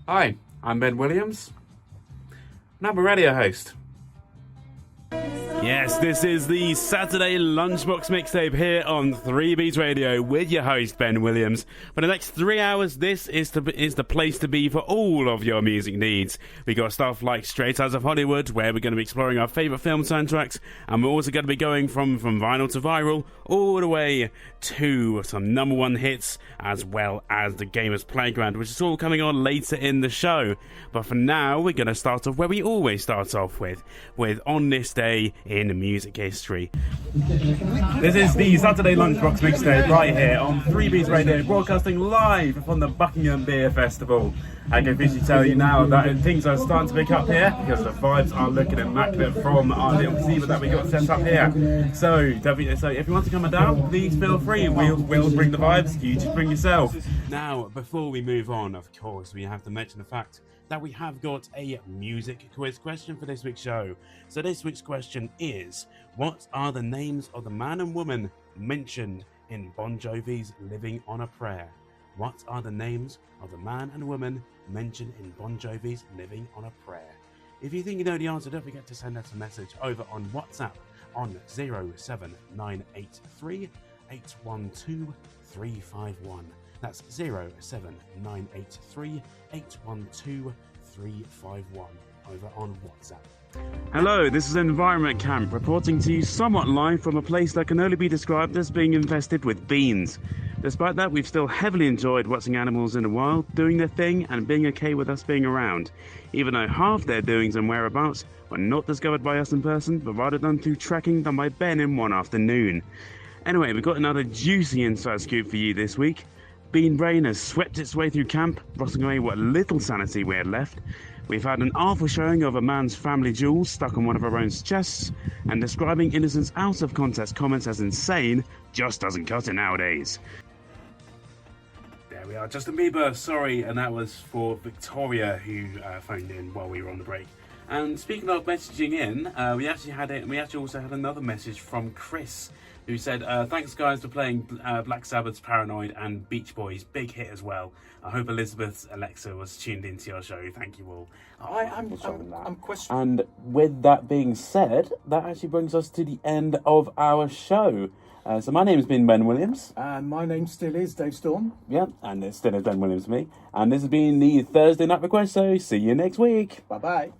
Hi, I'm Ben Williams, and I'm a radio host. Yes, this is the Saturday Lunchbox Mixtape here on 3B's Radio with your host, Ben Williams. For the next 3 hours, this is the place to be for all of your music needs. We got stuff like Straight Outta Hollywood, where we're going to be exploring our favourite film soundtracks, and we're also going to be going from vinyl to viral, all the way to some number one hits, as well as the Gamer's Playground, which is all coming on later in the show. But for now, we're going to start off where we always start off with On This Day in music history. This is the Saturday Lunchbox Mixtape right here on 3B's Radio, broadcasting live from the Buckingham Beer Festival. I can officially tell you now that things are starting to pick up here because the vibes are looking immaculate from our little gazebo that we got set up here. So if you want to come down, please feel free. We'll bring the vibes. You just bring yourself. Now, before we move on, of course, we have to mention the fact that we have got a music quiz question for this week's show. So this week's question is, what are the names of the man and woman mentioned in Bon Jovi's Living on a Prayer? What are the names of the man and woman mentioned in Bon Jovi's Living on a Prayer? If you think you know the answer, don't forget to send us a message over on WhatsApp on 07983 812 351. That's 07983 812 351 over on WhatsApp. Hello, this is Environment Camp reporting to you somewhat live from a place that can only be described as being infested with beans. Despite that, we've still heavily enjoyed watching animals in the wild, doing their thing and being okay with us being around, even though half their doings and whereabouts were not discovered by us in person, but rather done through tracking done by Ben in one afternoon. Anyway, we've got another juicy inside scoop for you this week. Bean Brain has swept its way through camp, rotting away what little sanity we had left. We've had an awful showing of a man's family jewels stuck on one of our own chests, and describing innocents out of context comments as insane just doesn't cut it nowadays. There we are, Justin Bieber, sorry, and that was for Victoria who phoned in while we were on the break. And speaking of messaging in, we actually also had another message from Chris, who said, thanks guys for playing Black Sabbath's Paranoid and Beach Boys, big hit as well. I hope Elizabeth's Alexa was tuned into your show. Thank you all. I'm questioning. And with that being said, that actually brings us to the end of our show. So my name's been Ben Williams. And my name still is Dave Storm. Yeah, and it still is Ben Williams to me. And this has been the Thursday Night Request, so see you next week. Bye-bye.